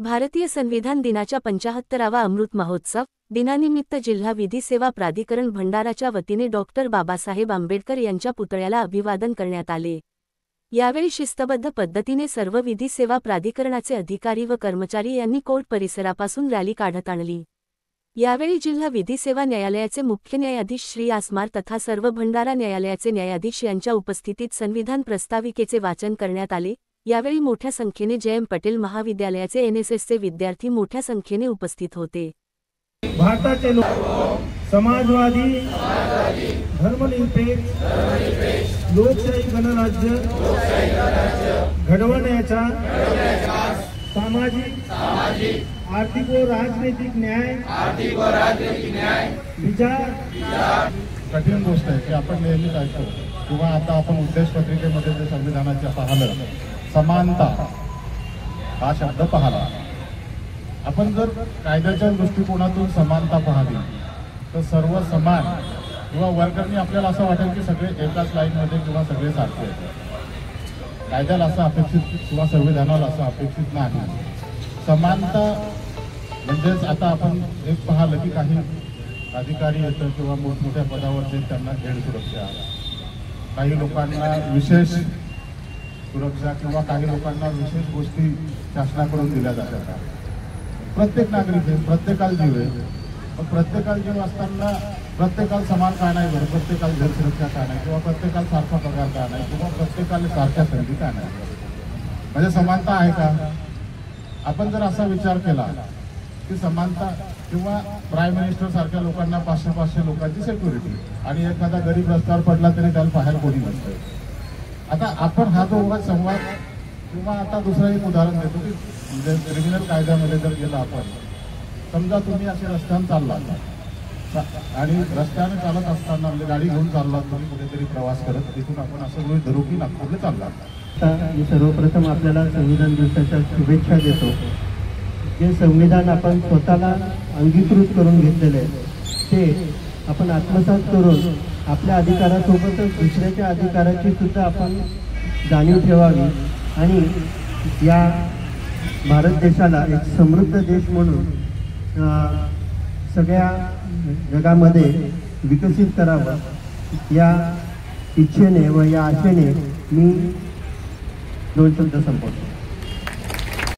भारतीय संविधान दिनाच्या 75वा अमृत महोत्सव दिनानिमित्त जिल्हा विधी सेवा प्राधिकरण भंडाराच्या वतीने डॉक्टर बाबासाहेब आंबेडकर यांच्या पुतळ्याला अभिवादन करण्यात आले। यावेळी शिस्तबद्ध पद्धतीने सर्व विधी सेवा प्राधिकरणाचे अधिकारी व कर्मचारी यांनी कोर्ट परिसरापासून रॅली काढत आणली। यावेळी जिल्हा विधी सेवा न्यायालयाचे मुख्य न्यायाधीश श्री आसमार तथा सर्व भंडारा न्यायालयाचे न्यायाधीश यांच्या उपस्थितीत संविधान प्रस्ताविकेचे वाचन करण्यात आले। यावेळी मोठ्या संख्येने जयम पटेल महाविद्यालयाचे एनएसएसचे विद्यार्थी मोठ्या संख्येने उपस्थित होते। भारताचे लोक समाजवादी धर्मनिरपेक्ष लोकशाही गणराज्य घडवण्याचा सामाजिक आर्थिक व राजनैतिक न्याय विचार कठीण गोष्ट आहे की आपण नेहमीच ऐकतो किंवा आता आपण उद्देश पत्रिकेमध्ये जे संविधानाचे पाहिलं समानता हा शब्द पाहिला। आपण जर कायद्याच्या दृष्टिकोनातून समानता पाहिली तर सर्व समान किंवा वर्गणी आपल्याला असं वाटेल की सगळे एकाच लाईनमध्ये किंवा सगळे सारखे आहेत। कायद्याला असं अपेक्षित किंवा संविधानाला असं अपेक्षित नाही। समानता म्हणजेच आता आपण एक पाहिलं की काही अधिकारी येतं किंवा मोठमोठ्या पदावरचे त्यांना खेळ सुरक्षा, काही लोकांना विशेष सुरक्षा किंवा काही लोकांना विशेष गोष्टी शासनाकडून दिल्या जातात। प्रत्येक नागरिक आहे, प्रत्येकाला जीव आहे, पण प्रत्येकाला जीव असताना प्रत्येकाला समान का नाही बरं, प्रत्येकाला घर सुरक्षा का नाही किंवा प्रत्येकाला सारखा पगार का नाही किंवा प्रत्येकाला सारख्या संधी का नाही, म्हणजे समानता आहे का? आपण जर असा विचार केला की समानता किंवा प्राईम मिनिस्टर सारख्या लोकांना 500 लोकांची सिक्युरिटी आणि एखादा गरीब रस्त्यावर पडला तरी त्याला पाहायला कोणी नसतं। आता आपण हा जो संवाद किंवा आता दुसरं एक उदाहरण देतो की म्हणजे क्रिमिनल कायद्यामध्ये जर गेला आपण, समजा तुम्ही असे रस्त्याने चालला आणि रस्त्याने चालत असताना म्हणजे गाडी घेऊन चालला, तुम्ही कुठेतरी प्रवास करत तिथून आपण असं गृहीत धरू की नागपूरला चालला। मी सर्वप्रथम आपल्याला संविधान दिवसाच्या शुभेच्छा देतो। जे संविधान आपण स्वतःला अंगीकृत करून घेतलेले आहे ते आपण आत्मसात करून आपल्या अधिकारासोबतच दुसऱ्याच्या अधिकाराची सुद्धा आपण जाणीव ठेवावी आणि या भारत देशाला एक समृद्ध देश म्हणून सगळ्या जगामध्ये विकसित करावं या इच्छेने व या आशेने मी 2 शब्द संपवतो।